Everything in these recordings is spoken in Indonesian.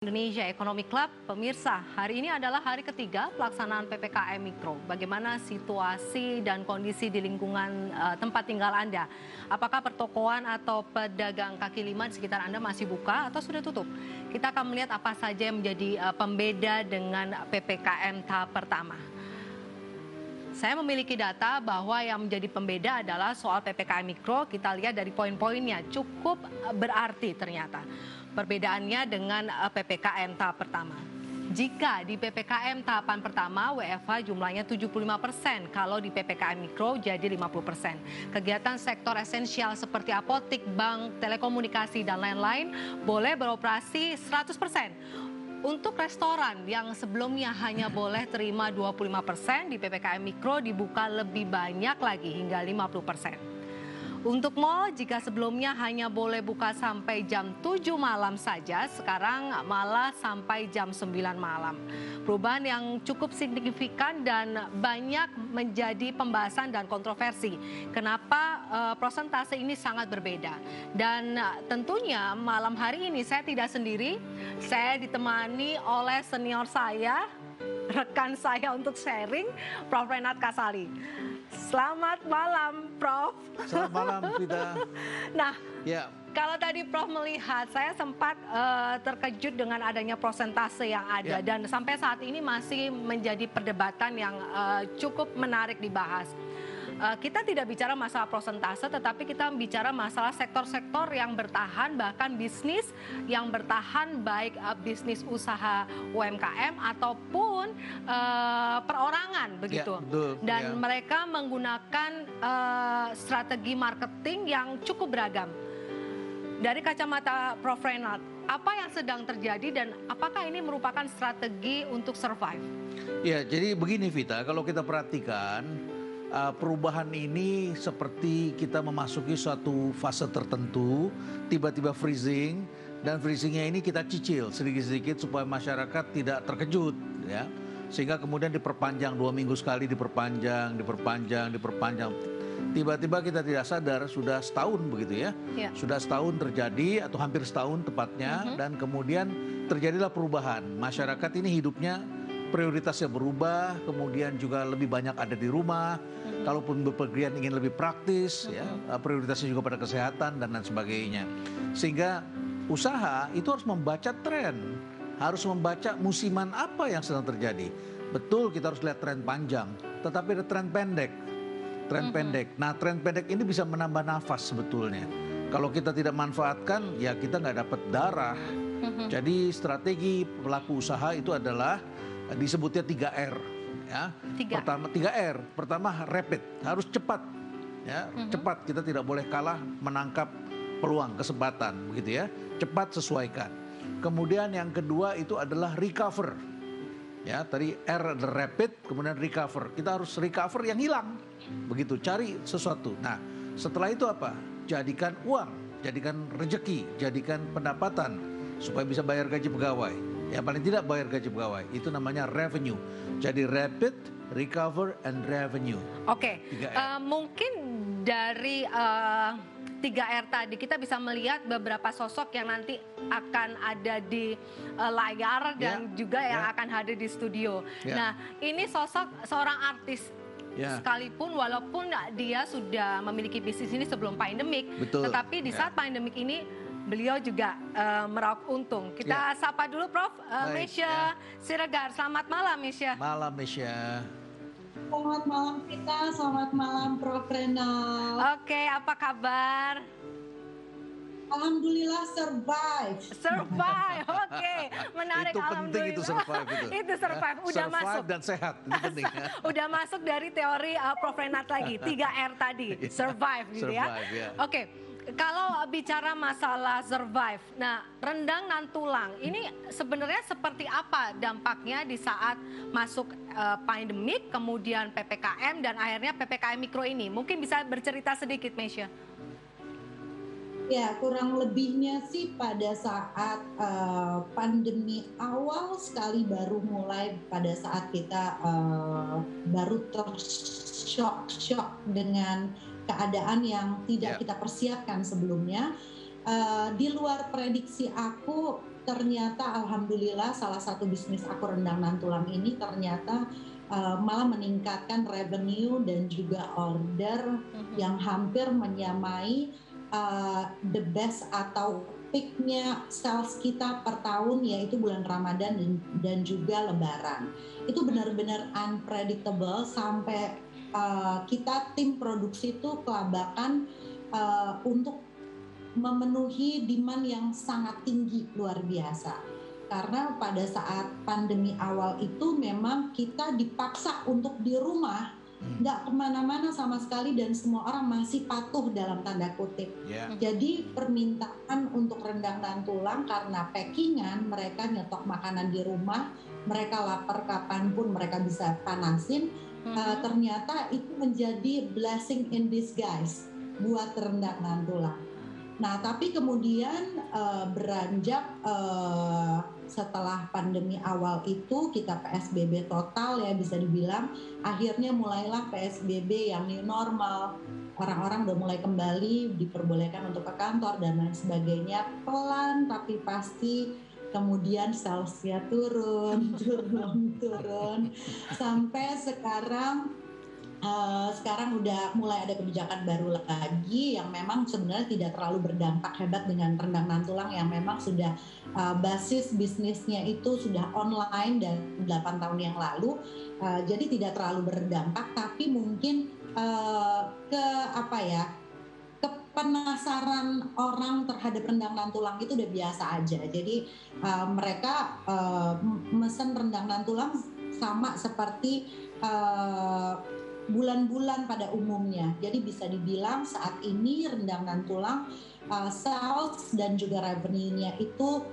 Indonesia Economic Club, pemirsa, hari ini adalah hari ketiga pelaksanaan PPKM Mikro. Bagaimana situasi dan kondisi di lingkungan tempat tinggal Anda? Apakah pertokoan atau pedagang kaki lima di sekitar Anda masih buka atau sudah tutup? Kita akan melihat apa saja yang menjadi pembeda dengan PPKM tahap pertama. Saya memiliki data bahwa yang menjadi pembeda adalah soal PPKM Mikro. Kita lihat dari poin-poinnya cukup berarti ternyata. Perbedaannya dengan PPKM tahap pertama. Jika di PPKM tahapan pertama WFH jumlahnya 75%, kalau di PPKM Mikro jadi 50%. Kegiatan sektor esensial seperti apotik, bank, telekomunikasi, dan lain-lain boleh beroperasi 100%. Untuk restoran yang sebelumnya hanya boleh terima 25%, di PPKM Mikro dibuka lebih banyak lagi hingga 50%. Untuk mal, jika sebelumnya hanya boleh buka sampai jam 7 malam saja, sekarang malah sampai jam 9 malam. Perubahan yang cukup signifikan dan banyak menjadi pembahasan dan kontroversi. Kenapa persentase ini sangat berbeda? Dan tentunya malam hari ini saya tidak sendiri, saya ditemani oleh senior saya, rekan saya untuk sharing, Prof. Renat Kasali. Selamat malam, Prof. Selamat malam, Vita. Nah, ya. Kalau tadi Prof melihat, saya sempat terkejut dengan adanya persentase yang ada. Dan sampai saat ini masih menjadi perdebatan yang cukup menarik dibahas. Kita tidak bicara masalah persentase, tetapi kita bicara masalah sektor-sektor yang bertahan, bahkan bisnis yang bertahan, baik bisnis usaha UMKM ataupun perorangan, begitu. Ya, betul, dan mereka menggunakan strategi marketing yang cukup beragam. Dari kacamata Prof. Renat, apa yang sedang terjadi dan apakah ini merupakan strategi untuk survive? Ya, jadi begini Vita, kalau kita perhatikan perubahan ini seperti kita memasuki suatu fase tertentu, tiba-tiba freezing, dan freezingnya ini kita cicil sedikit-sedikit supaya masyarakat tidak terkejut, ya. Sehingga kemudian diperpanjang 2 minggu sekali, diperpanjang. Tiba-tiba kita tidak sadar sudah setahun begitu ya. Sudah setahun terjadi atau hampir setahun tepatnya, dan kemudian terjadilah perubahan. Masyarakat ini hidupnya prioritasnya berubah, kemudian juga lebih banyak ada di rumah. Kalaupun bepergian ingin lebih praktis, ya, prioritasnya juga pada kesehatan dan lain sebagainya. Sehingga usaha itu harus membaca tren, harus membaca musiman apa yang sedang terjadi. Betul, kita harus lihat tren panjang, tetapi ada tren pendek. Nah, tren pendek ini bisa menambah nafas sebetulnya. Kalau kita tidak manfaatkan, ya kita nggak dapat darah. Jadi strategi pelaku usaha itu adalah disebutnya 3R. Ya. Pertama 3R. Pertama rapid, harus cepat. Ya, cepat, kita tidak boleh kalah menangkap peluang, kesempatan, begitu ya. Cepat, sesuaikan. Kemudian yang kedua itu adalah recover. Ya, tadi R adalah rapid, kemudian recover. Kita harus recover yang hilang. Begitu, cari sesuatu. Nah, setelah itu apa? Jadikan uang, jadikan rezeki, jadikan pendapatan supaya bisa bayar gaji pegawai. Ya, paling tidak bayar gaji pegawai. Itu namanya revenue. Jadi rapid, recover, and revenue. Oke, mungkin dari 3R tadi kita bisa melihat beberapa sosok yang nanti akan ada di layar dan juga yang akan hadir di studio. Nah, ini sosok seorang artis. Sekalipun walaupun dia sudah memiliki bisnis ini sebelum pandemik, tetapi di saat pandemik ini beliau juga meraup untung. Kita sapa dulu Prof. Mesya Siregar. Selamat malam Mesya. Malam Mesya. Selamat malam kita, selamat malam Prof. Renal. Oke, apa kabar? Alhamdulillah survive. Survive, oke. Menarik, itu penting itu survive itu. Itu survive, udah survive masuk. Dan sehat, itu penting. Udah masuk dari teori Prof. Renat lagi, 3R tadi, survive gitu ya. Oke. Kalau bicara masalah survive, nah rendang dan tulang ini sebenarnya seperti apa dampaknya di saat masuk pandemik, kemudian PPKM dan akhirnya PPKM Mikro ini? Mungkin bisa bercerita sedikit, Mesya. Ya, kurang lebihnya sih pada saat pandemi awal sekali baru mulai, pada saat kita baru tersyok dengan keadaan yang tidak kita persiapkan sebelumnya. Di luar prediksi aku, ternyata alhamdulillah salah satu bisnis aku rendang dan tulang ini ternyata malah meningkatkan revenue dan juga order yang hampir menyamai the best atau peaknya sales kita per tahun, yaitu bulan Ramadan dan juga Lebaran. Itu benar-benar unpredictable sampai kita tim produksi itu kelabakan untuk memenuhi demand yang sangat tinggi, luar biasa. Karena pada saat pandemi awal itu memang kita dipaksa untuk di rumah, nggak kemana-mana sama sekali, dan semua orang masih patuh dalam tanda kutip. Jadi permintaan untuk rendang dan tulang karena packingan, mereka nyetok makanan di rumah, mereka lapar kapanpun mereka bisa panasin. Ternyata itu menjadi blessing in disguise buat rendang dan tulang. Nah, tapi kemudian beranjak setelah pandemi awal itu kita PSBB total ya bisa dibilang, akhirnya mulailah PSBB yang new normal. Orang-orang udah mulai kembali diperbolehkan untuk ke kantor dan lain sebagainya, pelan tapi pasti. Kemudian salesnya turun sampai sekarang udah mulai ada kebijakan baru lagi yang memang sebenarnya tidak terlalu berdampak hebat dengan rendang dan tulang yang memang sudah basis bisnisnya itu sudah online dan 8 tahun yang lalu, jadi tidak terlalu berdampak, tapi mungkin penasaran orang terhadap rendang dan tulang itu udah biasa aja. Jadi mereka mesen rendang dan tulang sama seperti bulan-bulan pada umumnya. Jadi bisa dibilang saat ini rendang dan tulang sales dan juga revenue-nya itu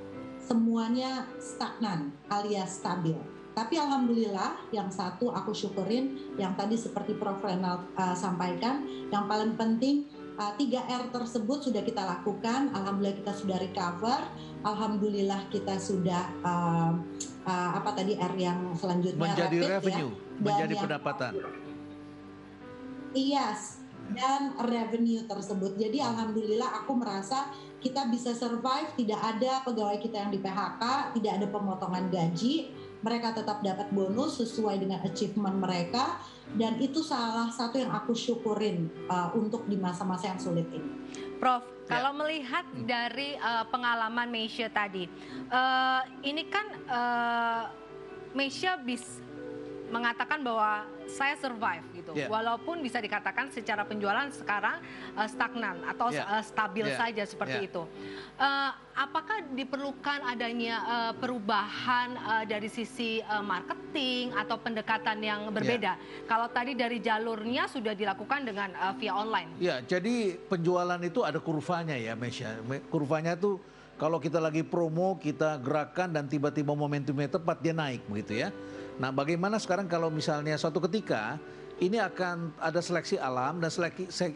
semuanya stagnan alias stabil. Tapi alhamdulillah yang satu aku syukurin yang tadi seperti Prof. Renald sampaikan, yang paling penting 3R tersebut sudah kita lakukan. Alhamdulillah kita sudah recover. Alhamdulillah kita sudah R yang selanjutnya menjadi rapid, revenue, ya, menjadi pendapatan. Yes, dan revenue tersebut. Jadi alhamdulillah aku merasa kita bisa survive, tidak ada pegawai kita yang di PHK, tidak ada pemotongan gaji, mereka tetap dapat bonus sesuai dengan achievement mereka, dan itu salah satu yang aku syukurin untuk di masa-masa yang sulit ini. Prof, kalau melihat dari pengalaman Meisha tadi, ini kan Meisha mengatakan bahwa saya survive gitu, walaupun bisa dikatakan secara penjualan sekarang stagnan atau stabil saja seperti itu. Apakah diperlukan adanya perubahan dari sisi marketing atau pendekatan yang berbeda? Kalau tadi dari jalurnya sudah dilakukan dengan via online. Ya, jadi penjualan itu ada kurvanya ya, Meisha. Kurvanya tuh kalau kita lagi promo, kita gerakan dan tiba-tiba momentumnya tepat, dia naik begitu ya. Nah, bagaimana sekarang kalau misalnya suatu ketika ini akan ada seleksi alam, dan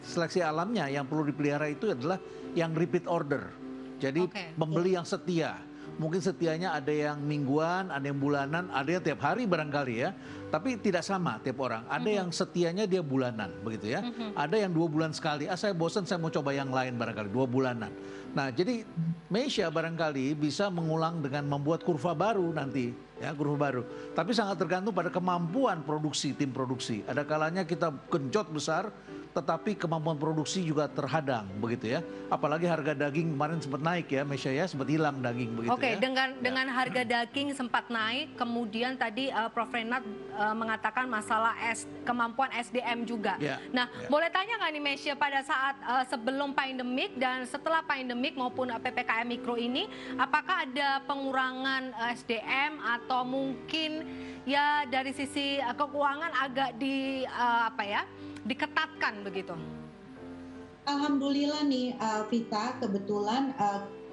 seleksi alamnya yang perlu dipelihara itu adalah yang repeat order. Jadi pembeli yang setia. Mungkin setianya ada yang mingguan, ada yang bulanan, ada yang tiap hari barangkali ya. Tapi tidak sama tiap orang. Ada yang setianya dia bulanan begitu ya. Ada yang 2 bulan sekali. Saya bosan, saya mau coba yang lain barangkali 2 bulanan. Nah, jadi Meisha barangkali bisa mengulang dengan membuat kurva baru nanti, ya, kurva baru. Tapi sangat tergantung pada kemampuan produksi, tim produksi. Ada kalanya kita genjot besar, tetapi kemampuan produksi juga terhadang, begitu ya. Apalagi harga daging kemarin sempat naik ya, Meisha ya, sempat hilang daging begitu ya. Dengan harga daging sempat naik, kemudian tadi Prof. Renald mengatakan masalah kemampuan SDM juga. Boleh tanya nggak nih Meisha, pada saat sebelum pandemik dan setelah pandemik maupun PPKM Mikro ini, apakah ada pengurangan SDM atau mungkin ya dari sisi keuangan agak diketatkan begitu? Alhamdulillah nih Vita, kebetulan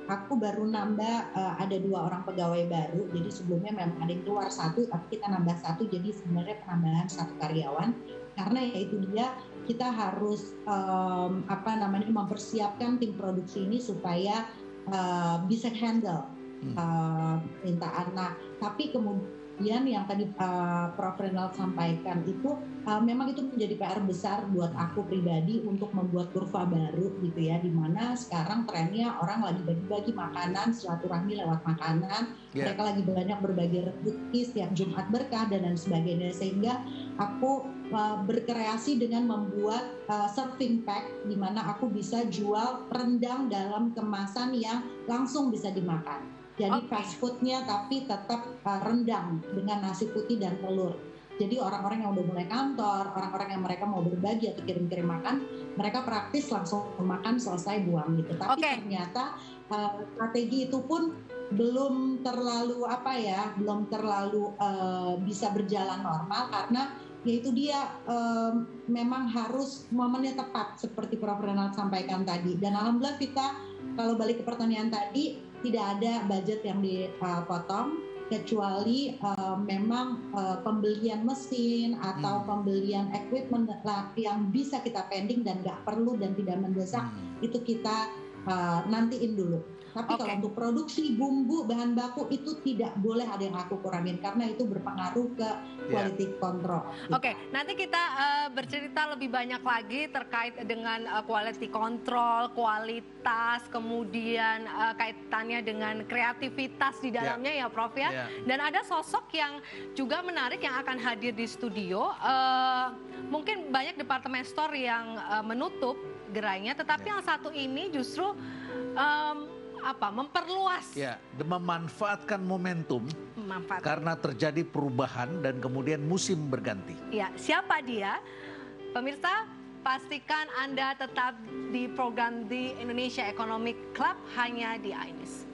aku baru nambah ada 2 orang pegawai baru. Jadi sebelumnya memang ada yang keluar 1, tapi kita nambah 1, jadi sebenarnya penambahan 1 karyawan. Karena ya itu dia, kita harus mempersiapkan tim produksi ini supaya bisa handle permintaan. Nah, tapi kemudian kemudian yang tadi Prof. Renald sampaikan itu memang itu menjadi PR besar buat aku pribadi untuk membuat kurva baru gitu ya, di mana sekarang trennya orang lagi bagi-bagi makanan, silaturahmi lewat makanan, mereka lagi banyak berbagi rezeki setiap Jumat berkah dan lain sebagainya, sehingga aku berkreasi dengan membuat serving pack di mana aku bisa jual rendang dalam kemasan yang langsung bisa dimakan. Jadi fast foodnya tapi tetap rendang dengan nasi putih dan telur. Jadi orang-orang yang udah mulai kantor, orang-orang yang mereka mau berbagi atau kirim-kirim makan, mereka praktis langsung makan selesai buang gitu. Tapi ternyata strategi itu pun belum terlalu belum terlalu bisa berjalan normal karena yaitu dia memang harus momennya tepat seperti Prof. Renald sampaikan tadi. Dan alhamdulillah kita kalau balik ke pertanyaan tadi tidak ada budget yang dipotong kecuali memang pembelian mesin atau pembelian equipment yang bisa kita pending dan nggak perlu dan tidak mendesak itu kita nantiin dulu. Tapi kalau untuk produksi bumbu bahan baku itu tidak boleh ada yang aku kurangin karena itu berpengaruh ke quality control. Oke, nanti kita bercerita lebih banyak lagi terkait dengan quality control, kualitas, kemudian kaitannya dengan kreativitas di dalamnya ya Prof ya. Dan ada sosok yang juga menarik yang akan hadir di studio. Mungkin banyak departemen store yang menutup gerainya, tetapi yang satu ini justru memperluas, memanfaatkan momentum karena terjadi perubahan dan kemudian musim berganti. Ya, siapa dia? Pemirsa, pastikan Anda tetap di program di Indonesia Economic Club hanya di iNews.